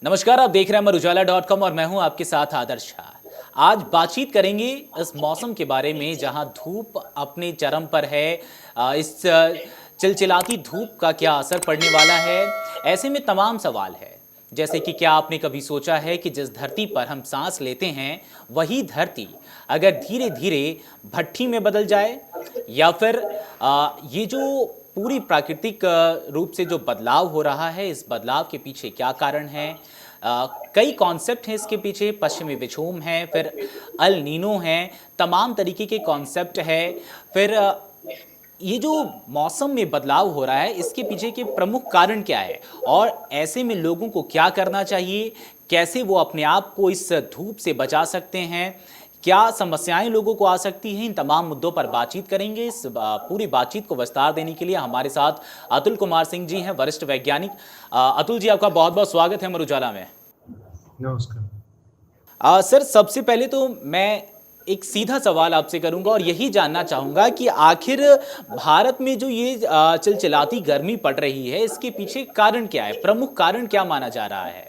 नमस्कार, आप देख रहे हैं अमर उजाला.com और मैं हूं आपके साथ आदर्श झा। आज बातचीत करेंगे इस मौसम के बारे में जहां धूप अपने चरम पर है। इस चिलचिलाती धूप का क्या असर पड़ने वाला है, ऐसे में तमाम सवाल है। जैसे कि क्या आपने कभी सोचा है कि जिस धरती पर हम सांस लेते हैं वही धरती अगर धीरे धीरे भट्ठी में बदल जाए, या फिर ये जो पूरी प्राकृतिक रूप से जो बदलाव हो रहा है, इस बदलाव के पीछे क्या कारण है। कई कॉन्सेप्ट हैं इसके पीछे, पश्चिमी विक्षोभ है, फिर अल नीनो है, तमाम तरीके के कॉन्सेप्ट है। फिर ये जो मौसम में बदलाव हो रहा है इसके पीछे के प्रमुख कारण क्या है, और ऐसे में लोगों को क्या करना चाहिए, कैसे वो अपने आप को इस धूप से बचा सकते हैं, क्या समस्याएं लोगों को आ सकती हैं। इन तमाम मुद्दों पर बातचीत करेंगे। इस पूरी बातचीत को विस्तार देने के लिए हमारे साथ अतुल कुमार सिंह जी हैं, वरिष्ठ वैज्ञानिक। अतुल जी, आपका बहुत बहुत स्वागत है अमर उजाला में। नमस्कार। सर, सबसे पहले तो मैं एक सीधा सवाल आपसे करूंगा और यही जानना चाहूंगा कि आखिर भारत में जो ये चिलचिलाती गर्मी पड़ रही है, इसके पीछे कारण क्या है, प्रमुख कारण क्या माना जा रहा है।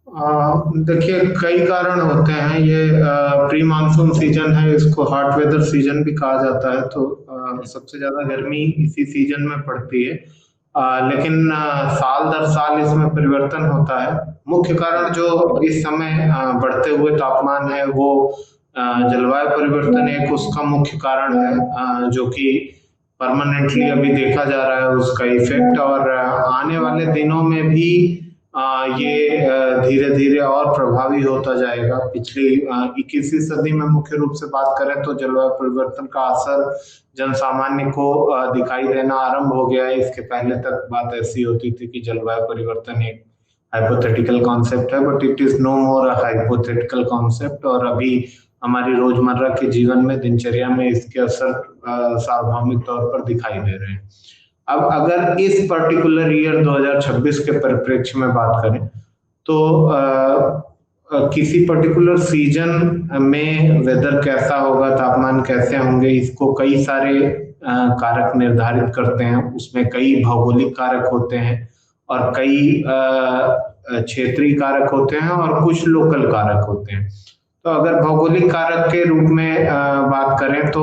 देखिए, कई कारण होते हैं। ये प्री मानसून सीजन है, इसको हॉट वेदर सीजन भी कहा जाता है। तो सबसे ज्यादा गर्मी इसी सीजन में पड़ती है। लेकिन साल दर साल इसमें परिवर्तन होता है। मुख्य कारण जो इस समय बढ़ते हुए तापमान है वो जलवायु परिवर्तन एक उसका मुख्य कारण है, जो कि परमानेंटली अभी देखा जा रहा है उसका इफेक्ट। और आने वाले दिनों में भी ये धीरे धीरे और प्रभावी होता जाएगा। पिछली 21वीं सदी में मुख्य रूप से बात करें तो जलवायु परिवर्तन का असर जन सामान्य को दिखाई देना आरंभ हो गया है। इसके पहले तक बात ऐसी होती थी कि जलवायु परिवर्तन एक हाइपोथेटिकल कॉन्सेप्ट है, but it is no more a hypothetical concept. और अभी हमारी रोजमर्रा के जीवन में, दिनचर्या में इसके असर सार्वभौमिक तौर पर दिखाई दे रहे हैं। अब अगर इस पर्टिकुलर ईयर 2026 के परिप्रेक्ष्य में बात करें तो किसी पर्टिकुलर सीजन में वेदर कैसा होगा, तापमान कैसे होंगे, इसको कई सारे कारक निर्धारित करते हैं। उसमें कई भौगोलिक कारक होते हैं और कई क्षेत्रीय कारक होते हैं और कुछ लोकल कारक होते हैं। तो अगर भौगोलिक कारक के रूप में बात करें तो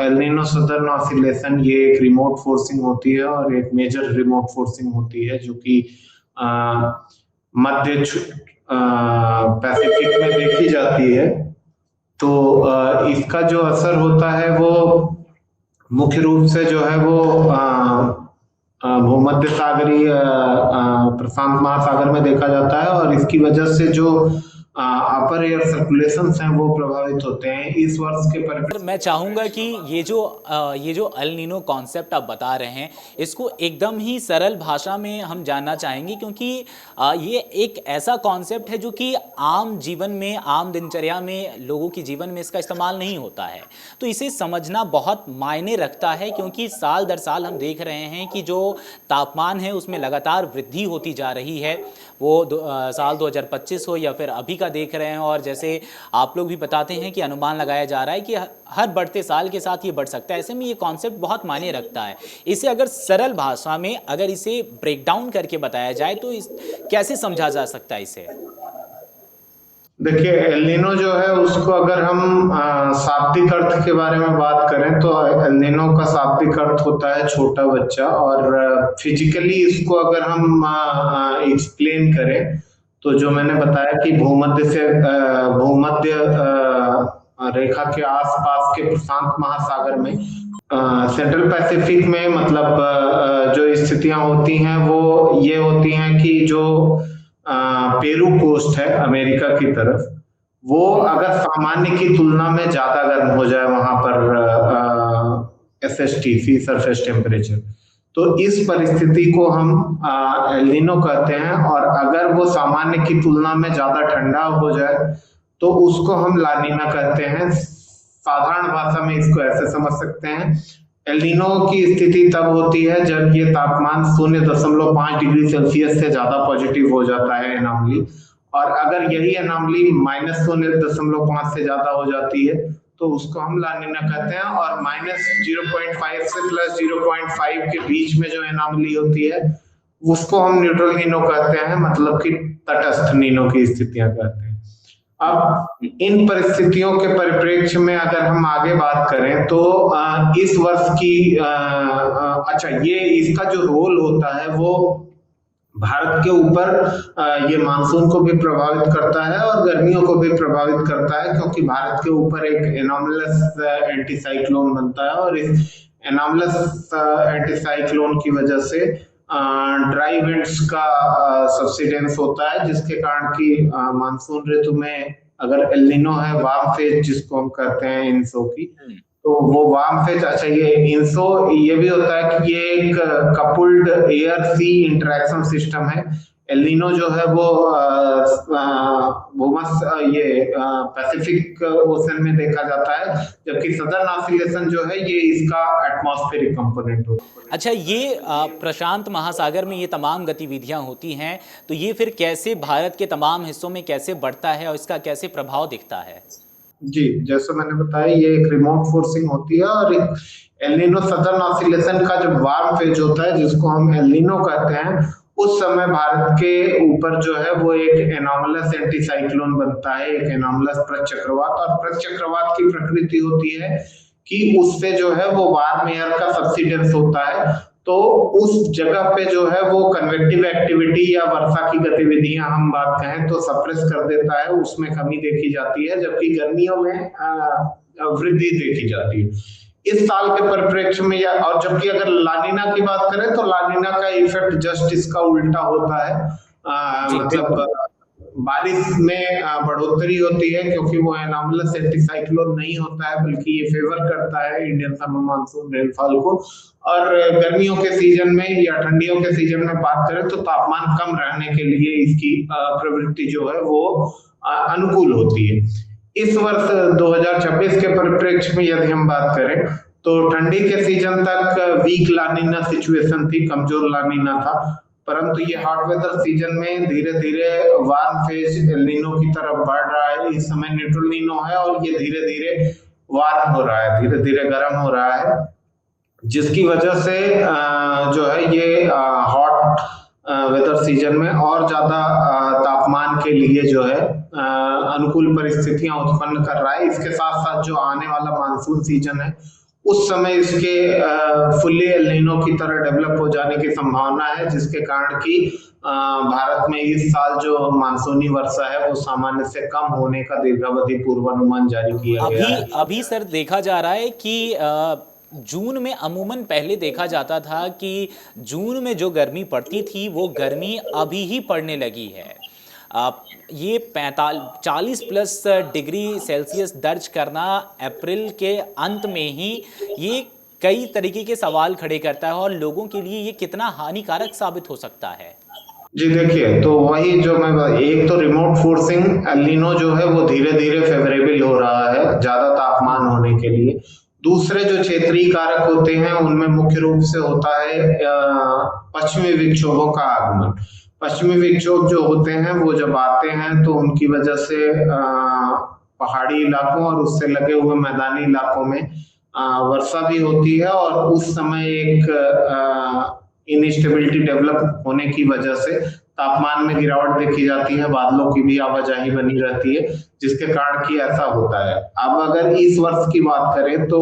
एल नीनो सदर्न ऑसिलेशन ये एक रिमोट फोर्सिंग होती है और एक मेजर रिमोट फोर्सिंग होती है, जो कि मध्य पैसिफिक में देखी जाती है। तो इसका जो असर होता है वो मुख्य रूप से जो है वो भूमध्य सागरीय प्रशांत महासागर में देखा जाता है, और इसकी वजह से जो अपर एयर सर्कुलेशन हैं वो प्रभावित होते हैं। इस वर्ष के पर मैं चाहूँगा कि ये जो अल नीनो कॉन्सेप्ट आप बता रहे हैं, इसको एकदम ही सरल भाषा में हम जानना चाहेंगे, क्योंकि ये एक ऐसा कॉन्सेप्ट है जो कि आम जीवन में, आम दिनचर्या में लोगों के जीवन में इसका इस्तेमाल नहीं होता है। तो इसे समझना बहुत मायने रखता है, क्योंकि साल दर साल हम देख रहे हैं कि जो तापमान है उसमें लगातार वृद्धि होती जा रही है। वो साल 2025 हो या फिर अभी का देख रहे हैं, और जैसे आप लोग भी बताते हैं कि अनुमान लगाया जा रहा है कि हर बढ़ते साल के साथ ये बढ़ सकता है। ऐसे में ये कॉन्सेप्ट बहुत मायने रखता है। इसे अगर सरल भाषा में अगर इसे ब्रेक डाउन करके बताया जाए तो कैसे समझा जा सकता है इसे। देखिए, एल नीनो जो है उसको अगर हम शाब्दिक अर्थ के बारे में बात करें तो एल नीनो का शाब्दिक अर्थ होता है छोटा बच्चा। और फिजिकली इसको अगर हम एक्सप्लेन करें तो जो मैंने बताया कि भूमध्य रेखा के आसपास के प्रशांत महासागर में, सेंट्रल पैसिफिक में, मतलब जो स्थितियां होती हैं वो ये होती हैं कि जो पेरू कोस्ट है अमेरिका की तरफ, वो अगर सामान्य की तुलना में ज्यादा गर्म हो जाए वहां पर एसएसटी सी सरफेस टेम्परेचर, तो इस परिस्थिति को हम एल नीनो कहते हैं। और अगर वो सामान्य की तुलना में ज्यादा ठंडा हो जाए तो उसको हम ला नीना कहते हैं। साधारण भाषा में इसको ऐसे समझ सकते हैं, एल नीनो की स्थिति तब होती है जब ये तापमान 0.5 डिग्री सेल्सियस से ज्यादा पॉजिटिव हो जाता है एनॉमली। और अगर यही एनॉमली -0.5 से ज्यादा हो जाती है तो उसको हम ला नीना कहते हैं। और -0.5 से +0.5 के बीच में जो एनॉमली होती है उसको हम न्यूट्रल नीनो कहते हैं, मतलब कि तटस्थ नीनो की स्थितियां कहते हैं। अब इन परिस्थितियों के परिप्रेक्ष्य में अगर हम आगे बात करें तो इस वर्ष की अच्छा, ये इसका जो रोल होता है वो भारत के ऊपर ये मानसून को भी प्रभावित करता है और गर्मियों को भी प्रभावित करता है, क्योंकि भारत के ऊपर एक एनॉमलस एंटी साइक्लोन बनता है और इस एनॉमलस एंटी साइक्लोन की वजह से ड्राई विंड्स का सब्सिडेंस होता है, जिसके कारण की मानसून ऋतु में अगर एल नीनो है, वार्म फेज जिसको हम कहते हैं इंसो की, तो वो वार्म फेज, अच्छा ये इंसो ये भी होता है कि ये एक कपुल्ड एयर सी इंटरेक्शन सिस्टम है। एल नीनो जो है वो पैसिफिक ओशन में देखा जाता है, जबकि सदर्न ऑसिलेशन जो है ये इसका एटमॉस्फेरिक कंपोनेंट होता है। अच्छा, ये प्रशांत महासागर में ये तमाम गतिविधियां होती हैं, तो ये फिर कैसे भारत के तमाम हिस्सों में कैसे बढ़ता है और इसका कैसे प्रभाव दिखता है? जी, जैसे मैंने बताया ये एक रिमोट फोर्सिंग होती है और एल नीनो सदर्न ऑसिलेशन का जब वार्म फेज होता है जिसको हम एल नीनो कहते हैं, उस समय भारत के ऊपर जो है वो एक एनॉमलस एंटी साइक्लोन बनता है, एक एनॉमलस प्रचक्रवात। और प्रचक्रवात की प्रकृति होती है कि उससे जो है वो वार्म एयर का सब्सिडेंस होता है, तो उस जगह पे जो है वो कन्वेक्टिव एक्टिविटी या वर्षा की गतिविधियां हम बात कहें तो सप्रेस कर देता है, उसमें कमी देखी जाती है, जबकि गर्मियों में वृद्धि देखी जाती है। इस साल के परिप्रेक्ष्य में या और जबकि अगर लानीना की बात करें तो लानीना का इफेक्ट जस्ट इसका उल्टा होता है, मतलब बारिश में बढ़ोतरी होती है, क्योंकि वो एनॉमलस एंटी साइक्लोन नहीं होता है बल्कि ये फेवर करता है इंडियन समर मानसून रेनफॉल को। और गर्मियों के सीजन में या ठंडियों के सीजन में बात करें तो तापमान कम रहने के लिए इसकी प्रवृत्ति जो है वो अनुकूल होती है। इस वर्ष 2026 के परिप्रेक्ष्य में यदि हम बात करें तो ठंडी के सीजन तक वीक लानीना सिचुएशन थी, कमजोर लानीना था, परंतु ये हॉट वेदर सीजन में धीरे धीरे वार्म फेज एल नीनो की तरफ बढ़ रहा है। इस समय न्यूट्रल नीनो है और ये धीरे धीरे वार्म हो रहा है, धीरे धीरे गर्म हो रहा है, जिसकी वजह से जो है ये हॉट वेदर सीजन में और ज्यादा तापमान के लिए जो है अनुकूल परिस्थितियां उत्पन्न कर रहा है। इसके साथ साथ जो आने वाला मानसून सीजन है उस समय इसके फुल्ली एल नीनो की तरह डेवलप हो जाने की संभावना है, जिसके कारण कि भारत में इस साल जो मानसूनी वर्षा है वो सामान्य से कम होने का दीर्घावधि पूर्वानुमान जारी किया गया है। अभी सर देखा जा रहा है कि जून में अमूमन पहले देखा जाता था कि जून में जो गर्मी पड़ती थी वो गर्मी अभी ही पड़ने लगी है। ये 40+ डिग्री सेल्सियस दर्ज करना अप्रैल के अंत में ही ये कई तरीके के सवाल खड़े करता है और लोगों के लिए ये कितना हानिकारक साबित हो सकता है। जी देखिए, तो वही जो मैं एक तो रिमोट फोर्सिंग एल नीनो जो है वो धीरे धीरे फेवरेबल हो रहा है ज्यादा तापमान होने के लिए। दूसरे जो क्षेत्रीय कारक होते हैं उनमें मुख्य रूप से होता है पश्चिमी विक्षोभों का आगमन। पश्चिमी विक्षोभ जो होते हैं वो जब आते हैं तो उनकी वजह से पहाड़ी इलाकों और उससे लगे हुए मैदानी इलाकों में वर्षा भी होती है और उस समय एक इनस्टेबिलिटी डेवलप होने की वजह से तापमान में गिरावट देखी जाती है, बादलों की भी आवाजाही बनी रहती है, जिसके कारण कि ऐसा होता है। अब अगर इस वर्ष की बात करें तो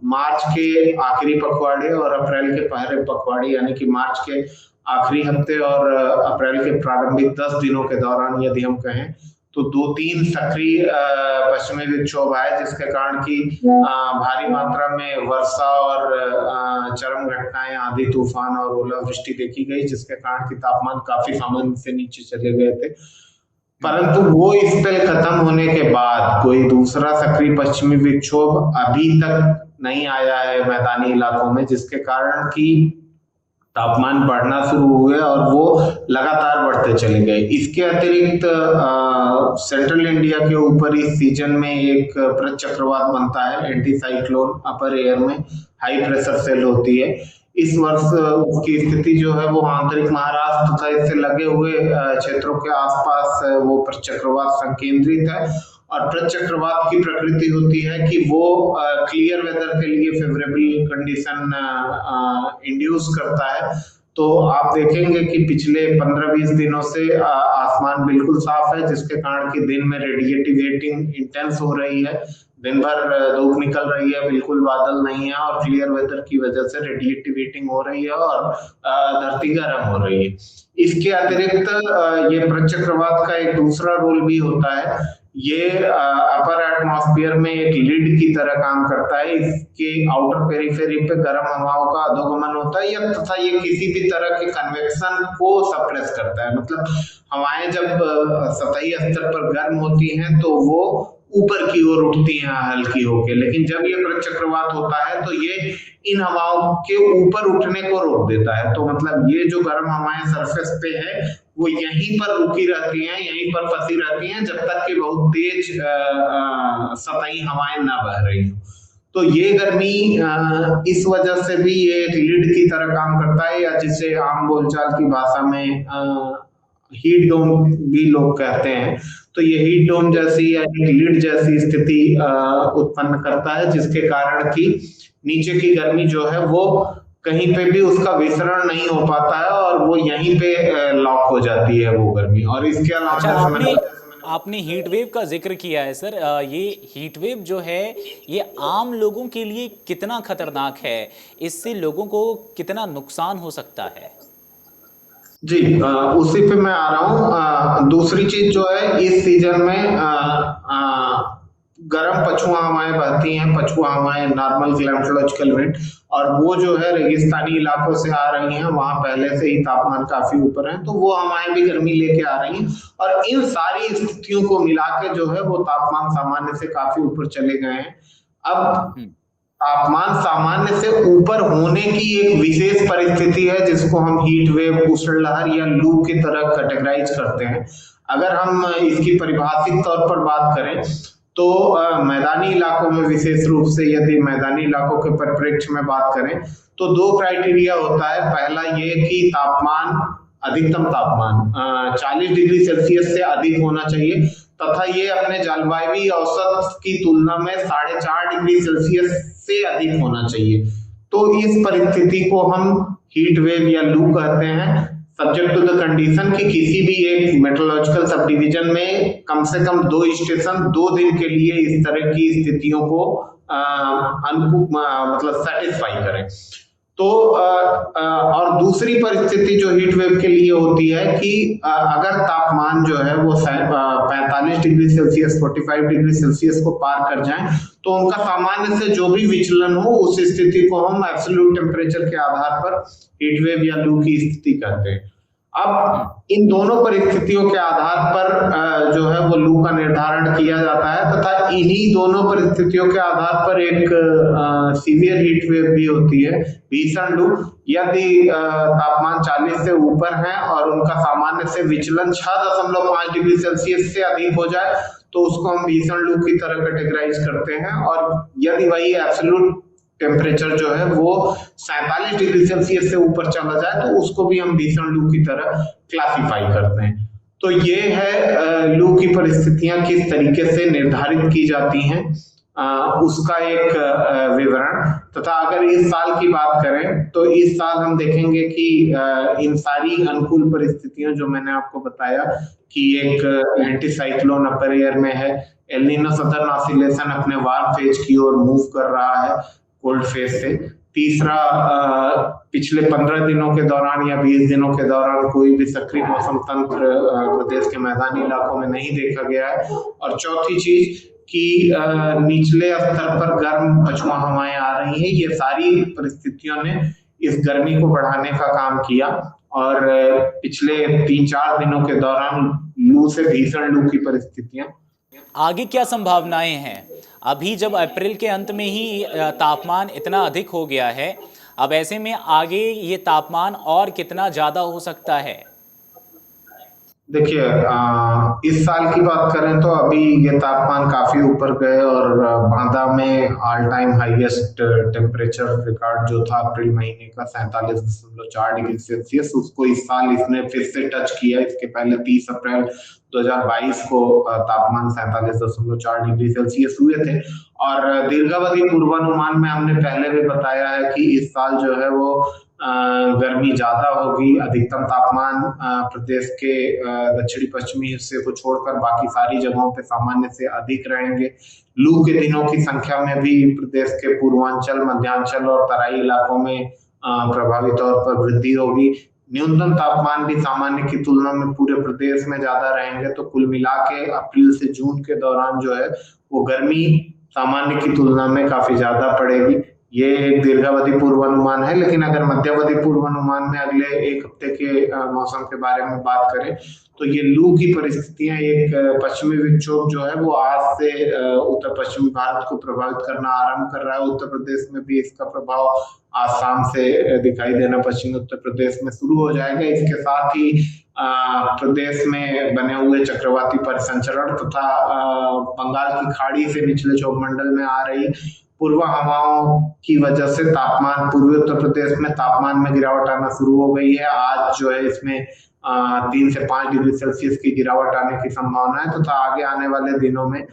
मार्च के आखिरी पखवाड़े और अप्रैल के पहले पखवाड़े यानी कि मार्च के आखिरी हफ्ते और अप्रैल के प्रारंभिक 10 दिनों के दौरान यदि हम कहें तो 2-3 सक्रिय पश्चिमी विक्षोभ आए, जिसके कारण की भारी मात्रा में वर्षा और चरम घटनाएं, आंधी तूफान और ओलावृष्टि देखी गई, जिसके कारण की तापमान काफी सामान्य से नीचे चले गए थे। परंतु वो स्पेल खत्म होने के बाद कोई दूसरा सक्रिय पश्चिमी विक्षोभ अभी तक नहीं आया है मैदानी इलाकों में, जिसके कारण की तापमान बढ़ना शुरू हुए और वो लगातार बढ़ते चले गए। इसके अतिरिक्त सेंट्रल इंडिया के ऊपर इस सीजन में एक प्रचक्रवात बनता है, एंटी साइक्लोन अपर एयर में हाई प्रेशर सेल होती है। इस वर्ष उसकी स्थिति जो है वो आंतरिक महाराष्ट्र तथा इससे लगे हुए क्षेत्रों के आसपास वो प्रचक्रवात संकेंद्रित है और प्रचक्रवात की प्रकृति होती है कि वो क्लियर वेदर के लिए फेवरेबल कंडीशन इंड्यूस करता है। तो आप देखेंगे कि पिछले 15-20 दिनों से आसमान बिल्कुल साफ है, जिसके कारण कि दिन में रेडिएटिव हीटिंग इंटेंस हो रही है। दिन भर धूप निकल रही है, बिल्कुल बादल नहीं है और क्लियर वेदर की वजह से रेडिएटिव हीटिंग हो रही है और धरती गर्म हो रही है। इसके अतिरिक्त ये पृथ्वी का एक दूसरा रोल भी होता है। ये अपर एटमॉस्फेयर में एक लिड की तरह काम करता है। इसके आउटर पेरिफेरी पे गर्म हवाओं का अधोगमन होता है, या तथा ये किसी भी तरह के कन्वेक्शन को सप्रेस करता है। मतलब हवाएं जब सतही स्तर पर गर्म होती हैं तो वो ऊपर की ओर उठती हैं हल्की होके, लेकिन जब ये चक्रवात होता है तो ये इन हवाओं के ऊपर उठने को रोक देता है। तो मतलब ये जो गर्म हवाएं सरफेस पे है वो यहीं पर रुकी रहती हैं, यहीं पर फंसी रहती हैं, जब तक कि बहुत तेज सतही हवाएं ना बह रही हो। तो ये गर्मी इस वजह से भी ये एक लिड की तरह काम करता है, या जिसे आम बोलचाल की भाषा में हीट डोम भी लोग कहते हैं। तो ये हीट डोम जैसी या लिड जैसी स्थिति उत्पन्न करता है, जिसके कारण कि नीचे की गर्मी जो है वो कहीं पे भी उसका विसरण नहीं हो पाता है और वो यहीं पे लॉक हो जाती है वो गर्मी। और इसके अलावा अच्छा, आपने हीट वेव का जिक्र किया है सर। ये हीट वेव जो है ये आम लोगों के लिए कितना खतरनाक है, इससे लोगों को कितना नुकसान हो सकता है? जी, उसी पे मैं आ रहा हूँ। दूसरी चीज जो है, इस सीजन में गर्म पछुआ हवाएं बहती हैं, पछुआ हवाएं नॉर्मल क्लाइमेटोलॉजिकल विंड, और वो जो है रेगिस्तानी इलाकों से आ रही हैं, वहां पहले से ही तापमान काफी ऊपर है, तो वो हवाएं भी गर्मी लेके आ रही हैं। और इन सारी स्थितियों को मिला के जो है वो तापमान सामान्य से काफी ऊपर चले गए हैं। अब तापमान सामान्य से ऊपर होने की एक विशेष परिस्थिति है जिसको हम हीट वेव, उष्ण लहर या लू की तरह कैटेगराइज करते हैं। अगर हम इसकी परिभाषिक तौर पर बात करें तो मैदानी इलाकों में, विशेष रूप से यदि मैदानी इलाकों के परिप्रेक्ष्य में बात करें तो दो क्राइटेरिया होता है। पहला ये कि तापमान, अधिकतम तापमान 40 डिग्री सेल्सियस से अधिक होना चाहिए, तथा ये अपने जलवायु औसत की तुलना में 4.5 डिग्री सेल्सियस से अधिक होना चाहिए। तो इस परिस्थिति को हम हीट वेव या लू कहते हैं, सब्जेक्ट टू द कंडीशन कि किसी भी एक मेट्रोलॉजिकल सब डिवीजन में कम से कम 2 स्टेशन 2 दिन के लिए इस तरह की स्थितियों को मतलब सेटिस्फाई करें। तो और दूसरी परिस्थिति जो हीट वेव के लिए होती है कि अगर तापमान जो है वो 45 डिग्री सेल्सियस 45 डिग्री सेल्सियस को पार कर जाए तो उनका सामान्य से जो भी विचलन हो उस स्थिति को हम एब्सोल्यूट टेम्परेचर के आधार पर हीट वेव या लू की स्थिति कहते हैं। अब इन दोनों परिस्थितियों के आधार पर जो है वो लू का निर्धारण किया जाता है, तथा इन्हीं दोनों परिस्थितियों के आधार पर एक सीवियर हीट वेव भी होती है, भीषण लू। यदि तापमान 40 से ऊपर है और उनका सामान्य से विचलन 6.5 डिग्री सेल्सियस से अधिक हो जाए तो उसको हम भीषण लू की तरह कैटेगराइज करते हैं। और यदि वही एब्सोल्यूट टेम्परेचर जो है वो 47 डिग्री सेल्सियस से ऊपर चला जाए तो उसको भी हम भीषण लू की तरह क्लासिफाई करते हैं। तो ये है लू की परिस्थितियां किस तरीके से निर्धारित की जाती हैं, उसका एक विवरण। तथा अगर इस साल की बात करें तो इस साल हम देखेंगे कि इन सारी अनुकूल परिस्थितियों जो मैंने आपको बताया कि एक एंटी साइक्लोन अपर एयर में है, एल नीनो सदर्न ऑसिलेशन अपने वार्म फेज की ओर मूव कर रहा है कोल्ड फेज से। तीसरा, पिछले 15 दिनों के दौरान या 20 दिनों के दौरान कोई भी सक्रिय मौसम तंत्र प्रदेश के मैदानी इलाकों में नहीं देखा गया है। और चौथी चीज कि निचले स्तर पर गर्म पछुआ हवाएं आ रही हैं। ये सारी परिस्थितियों ने इस गर्मी को बढ़ाने का काम किया और पिछले 3-4 दिनों के दौरान लू से भीषण लू की परिस्थितियां। आगे क्या संभावनाएं हैं? अभी जब अप्रैल के अंत में ही तापमान इतना अधिक हो गया है, अब ऐसे में आगे ये तापमान और कितना ज्यादा हो सकता है? देखिए, इस साल की बात करें तो अभी ये तापमान काफी ऊपर गए और बांदा में all time highest temperature record जो था अप्रैल महीने का 47.4 डिग्री सेल्सियस, उसको इस साल इसने फिर से टच किया। इसके पहले 30 अप्रैल 2022 को तापमान 47.4 डिग्री सेल्सियस हुए थे। और दीर्घावधि पूर्वानुमान में हमने पहले भी बताया है कि इस साल जो है वो गर्मी ज्यादा होगी। अधिकतम तापमान प्रदेश के दक्षिणी पश्चिमी हिस्से को छोड़कर बाकी सारी जगहों पे सामान्य से अधिक रहेंगे। लू के दिनों की संख्या में भी प्रदेश के पूर्वांचल, मध्यांचल और तराई इलाकों में प्रभावी तौर पर वृद्धि होगी। न्यूनतम तापमान भी सामान्य की तुलना में पूरे प्रदेश में ज्यादा रहेंगे। तो कुल मिला के अप्रैल से जून के दौरान जो है वो गर्मी सामान्य की तुलना में काफी ज्यादा पड़ेगी। ये एक दीर्घावधि पूर्वानुमान है, लेकिन अगर मध्यावधि पूर्वानुमान में अगले एक हफ्ते के मौसम के बारे में बात करें तो ये लू की परिस्थितियां, एक पश्चिमी विक्षोभ जो है वो आज से उत्तर पश्चिमी भारत को प्रभावित करना आरंभ कर रहा है। उत्तर प्रदेश में भी इसका प्रभाव आज शाम से दिखाई देना पश्चिमी उत्तर प्रदेश में शुरू हो जाएगा। इसके साथ ही प्रदेश में बने हुए चक्रवाती परिसंचरण तथा बंगाल की खाड़ी से निचले क्षोभ मंडल में आ रही पूर्व हवाओं की वजह से तापमान, पूर्वी उत्तर प्रदेश में तापमान में गिरावट आना शुरू हो गई है। आज जो है इसमें 3 से 5 डिग्री सेल्सियस की गिरावट आने की संभावना है तथा आगे आने वाले दिनों में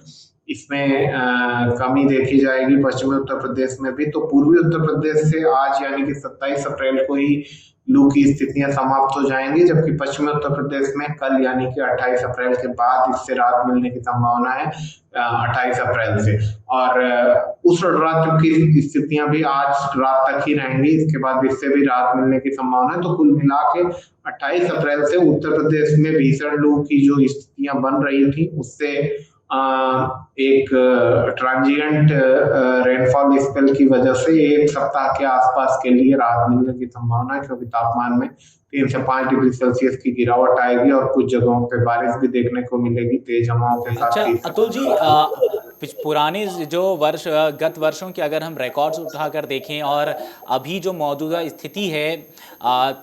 इसमें कमी देखी जाएगी पश्चिमी उत्तर प्रदेश में भी। तो पूर्वी उत्तर प्रदेश से आज यानी कि 27 अप्रैल को ही लू की स्थितियां समाप्त हो जाएंगी, जबकि पश्चिमी उत्तर प्रदेश में कल यानी कि 28 अप्रैल के बाद इससे राहत मिलने की संभावना है 28 अप्रैल से। और उस रात की स्थितियां भी आज रात तक ही रहेंगी, इसके बाद इससे भी राहत मिलने की संभावना है। तो कुल मिला के 28 अप्रैल से उत्तर प्रदेश में भीषण लू की जो स्थितियां बन रही थी उससे एक ट्रांजिएंट रेनफॉल स्पेल की वजह से एक सप्ताह के आसपास के लिए राहत मिलने की संभावना है, क्योंकि तापमान में 3 से 5 डिग्री सेल्सियस की गिरावट आएगी और कुछ जगहों पे बारिश भी देखने को मिलेगी तेज हवाओं के साथ। अच्छा अतुल जी, पुराने जो वर्ष, गत वर्षों के अगर हम रिकॉर्ड्स उठाकर देखें और अभी जो मौजूदा स्थिति है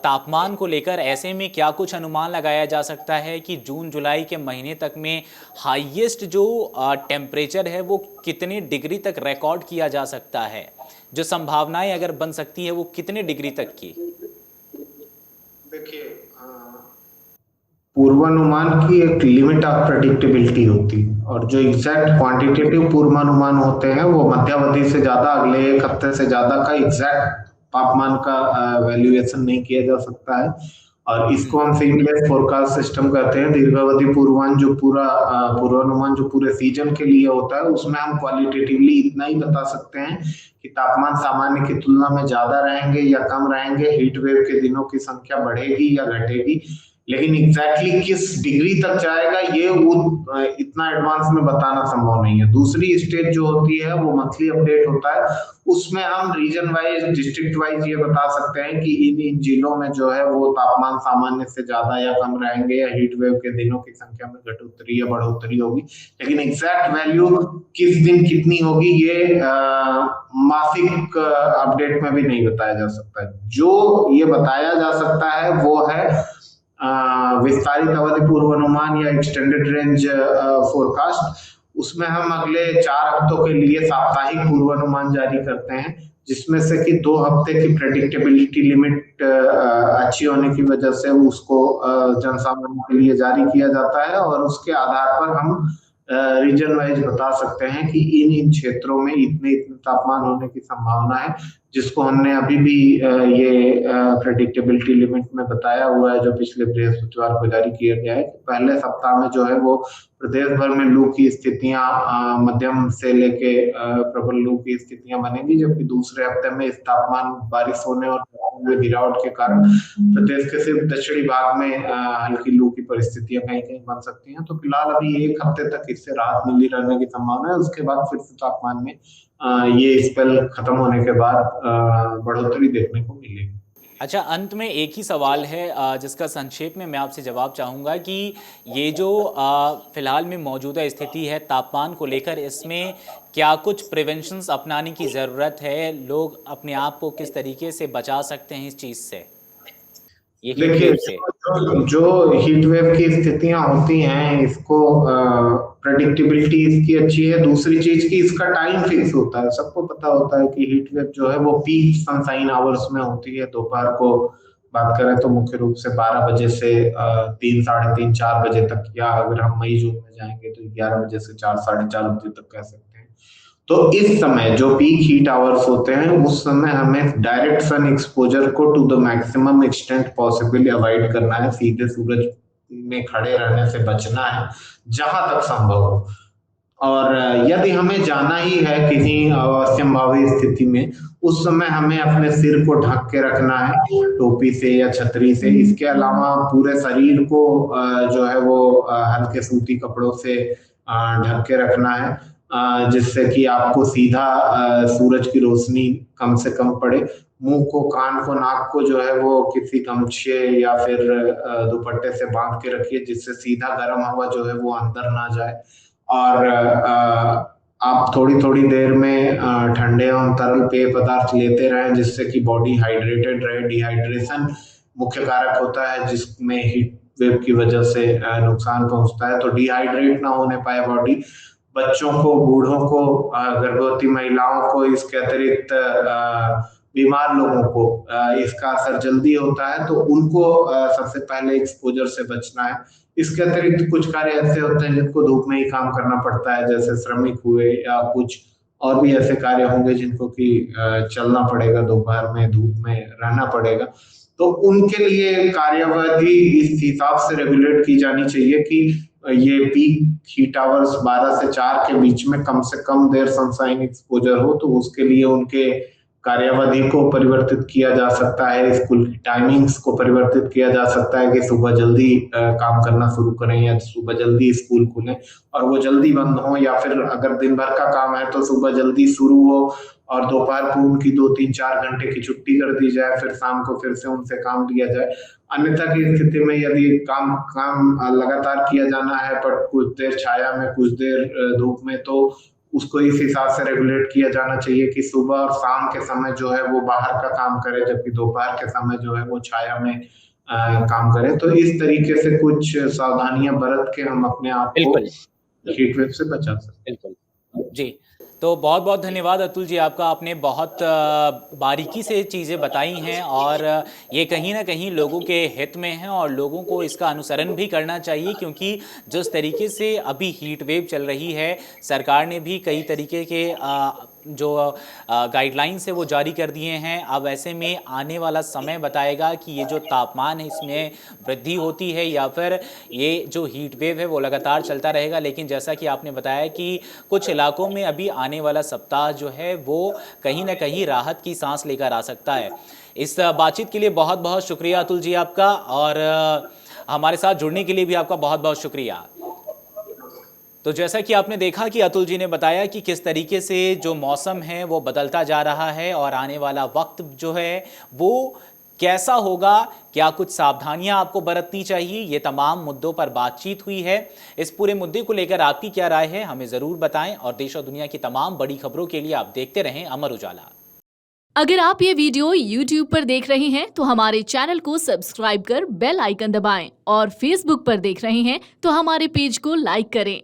तापमान को लेकर, ऐसे में क्या कुछ अनुमान लगाया जा सकता है कि जून जुलाई के महीने तक में हाईएस्ट जो टेम्परेचर है वो कितने डिग्री तक रिकॉर्ड किया जा सकता है? जो संभावनाएं अगर बन सकती है वो कितने डिग्री तक की? देखिए, पूर्वानुमान की एक लिमिट ऑफ प्रेडिक्टेबिलिटी होती है और जो एग्जैक्ट क्वांटिटेटिव पूर्वानुमान होते हैं वो मध्यावधि से ज्यादा, अगले एक हफ्ते से ज्यादा का एग्जैक्ट तापमान का वैल्यूएशन नहीं किया जा सकता है। और इसको हम सिंगल फोरकास्ट सिस्टम कहते हैं। दीर्घावधि पूर्वानुमान जो पूरे सीजन के लिए होता है उसमें हम क्वालिटेटिवली इतना ही बता सकते हैं कि तापमान सामान्य की तुलना में ज्यादा रहेंगे या कम रहेंगे, हीट वेव के दिनों की संख्या बढ़ेगी या घटेगी, लेकिन एग्जैक्टली किस डिग्री तक जाएगा ये इतना एडवांस में बताना संभव नहीं है। दूसरी स्टेज जो होती है वो मंथली अपडेट होता है, उसमें हम रीजन वाइज, डिस्ट्रिक्ट वाइज ये बता सकते हैं कि इन जिलों में जो है वो तापमान सामान्य से ज्यादा या कम रहेंगे या हीट वेव के दिनों की संख्या में घटोतरी या बढ़ोतरी होगी। लेकिन एग्जैक्ट वैल्यू किस दिन कितनी होगी ये मासिक अपडेट में भी नहीं बताया जा सकता। जो ये बताया जा सकता है वो है विस्तारित अवधि पूर्वानुमान या एक्सटेंडेड रेंज फोरकास्ट। उसमें हम अगले 4 हफ्तों के लिए साप्ताहिक पूर्वानुमान जारी करते हैं, जिसमें से कि 2 हफ्ते की प्रेडिक्टेबिलिटी लिमिट अच्छी होने की वजह से उसको जनसामान्य के लिए जारी किया जाता है और उसके आधार पर हम रीजन वाइज बता सकते हैं कि इन क्षेत्रों में इतने तापमान होने की संभावना है, जिसको हमने अभी भी ये प्रेडिक्टेबिलिटी लिमिट में बताया हुआ है, जो पिछले बृहस्पतिवार को जारी किया गया है। पहले सप्ताह में जो है वो प्रदेश भर में लू की स्थितियां मध्यम से लेके प्रबल लू की स्थितियां बनेगी, जबकि दूसरे हफ्ते में इस तापमान, बारिश होने और में गिरावट के कारण प्रदेश के सिर्फ दक्षिणी भाग में हल्की लू की परिस्थितियां कहीं कहीं बन सकती हैं। तो फिलहाल अभी एक हफ्ते तक इससे राहत मिली रहने की संभावना है। उसके बाद फिर से तापमान में ये स्पेल खत्म होने के बाद बढ़ोतरी देखने को मिलेगी। अच्छा, अंत में एक ही सवाल है जिसका संक्षेप में मैं आपसे जवाब चाहूँगा कि ये जो फिलहाल में मौजूदा स्थिति है तापमान को लेकर, इसमें क्या कुछ प्रिवेंशंस अपनाने की ज़रूरत है? लोग अपने आप को किस तरीके से बचा सकते हैं इस चीज़ से? देखिए, जो हीट वेव की स्थितियां होती हैं, इसको प्रेडिक्टेबिलिटी इसकी अच्छी है। दूसरी चीज की इसका टाइम फिक्स होता है। सबको पता होता है कि हीट वेव जो है वो पीक सनशाइन आवर्स में होती है। दोपहर को बात करें तो मुख्य रूप से 12 बजे से 3, साढ़े 3, 4 बजे तक, या अगर हम मई जून में जाएंगे तो 11 बजे से 4, साढ़े 4 बजे तक कह सकते हैं। तो इस समय जो पीक हीट आवर्स होते हैं उस समय हमें डायरेक्ट सन एक्सपोजर को to the maximum extent possible avoid करना है, सीधे सूरज में खड़े रहने से बचना है जहां तक संभव हो। और यदि हमें जाना ही है किसी असंभावी स्थिति में, उस समय हमें अपने सिर को ढक के रखना है टोपी से या छतरी से। इसके अलावा पूरे शरीर को जो है वो हल्के सूती कपड़ों से ढक के रखना है, जिससे कि आपको सीधा सूरज की रोशनी कम से कम पड़े। मुंह को, कान को, नाक को जो है वो किसी गमछे या फिर दुपट्टे से बांध के रखिए, जिससे सीधा गर्म हवा जो है वो अंदर ना जाए। और आप थोड़ी थोड़ी देर में ठंडे एवं तरल पेय पदार्थ लेते रहें, जिससे कि बॉडी हाइड्रेटेड रहे। डिहाइड्रेशन मुख्य कारक होता है जिसमें हीट वेव की वजह से नुकसान पहुंचता है। तो डिहाइड्रेट ना होने पाए बॉडी, बच्चों को, बूढ़ों को, गर्भवती महिलाओं को, इसके अतिरिक्त बीमार लोगों को इसका असर जल्दी होता है, तो उनको सबसे पहले एक्सपोजर से बचना है। इसके अतिरिक्त कुछ कार्य ऐसे होते हैं जिनको धूप में ही काम करना पड़ता है, जैसे श्रमिक हुए या कुछ और भी ऐसे कार्य होंगे जिनको कि चलना पड़ेगा, दोपहर में धूप में रहना पड़ेगा। तो उनके लिए कार्यावधि इस हिसाब से रेगुलेट की जानी चाहिए कि ये पीक हीट आवर्स 12 से 4 के बीच में कम से कम देर सनशाइन एक्सपोजर हो। तो उसके लिए उनके कार्यावधि को परिवर्तित किया जा सकता है, स्कूल की टाइमिंग्स को परिवर्तित किया जा सकता है कि सुबह जल्दी काम करना शुरू करें या सुबह जल्दी स्कूल खुलें और वो जल्दी बंद हो, या फिर अगर दिन भर का काम है तो सुबह जल्दी शुरू हो और दोपहर को उनकी 2-3-4 घंटे की छुट्टी कर दी जाए, फिर शाम को फिर से उनसे काम लिया जाए। अन्यथा की स्थिति में यदि काम लगातार किया जाना है पर कुछ देर छाया में, कुछ देर धूप में, तो उसको इस हिसाब से रेगुलेट किया जाना चाहिए कि सुबह और शाम के समय जो है वो बाहर का काम करे, जबकि दोपहर के समय जो है वो छाया में काम करे। तो इस तरीके से कुछ सावधानियां बरत के हम अपने आप को बिल्कुल हीट वेव से बचा सकते हैं। बिल्कुल जी। तो बहुत बहुत धन्यवाद अतुल जी, आपका। आपने बहुत बारीकी से चीज़ें बताई हैं और ये कहीं ना कहीं लोगों के हित में है और लोगों को इसका अनुसरण भी करना चाहिए, क्योंकि जिस तरीके से अभी हीट वेव चल रही है, सरकार ने भी कई तरीके के जो गाइडलाइंस है वो जारी कर दिए हैं। अब ऐसे में आने वाला समय बताएगा कि ये जो तापमान है इसमें वृद्धि होती है या फिर ये जो हीट वेव है वो लगातार चलता रहेगा। लेकिन जैसा कि आपने बताया कि कुछ इलाकों में अभी आने वाला सप्ताह जो है वो कहीं ना कहीं राहत की सांस लेकर आ सकता है। इस बातचीत के लिए बहुत बहुत शुक्रिया अतुल जी आपका, और हमारे साथ जुड़ने के लिए भी आपका बहुत बहुत शुक्रिया। तो जैसा कि आपने देखा कि अतुल जी ने बताया कि किस तरीके से जो मौसम है वो बदलता जा रहा है और आने वाला वक्त जो है वो कैसा होगा, क्या कुछ सावधानियां आपको बरतनी चाहिए, ये तमाम मुद्दों पर बातचीत हुई है। इस पूरे मुद्दे को लेकर आपकी क्या राय है हमें ज़रूर बताएं, और देश और दुनिया की तमाम बड़ी खबरों के लिए आप देखते रहें अमर उजाला। अगर आप ये वीडियो YouTube पर देख रहे हैं तो हमारे चैनल को सब्सक्राइब कर बेल आइकन दबाएं, और Facebook पर देख रहे हैं तो हमारे पेज को लाइक करें।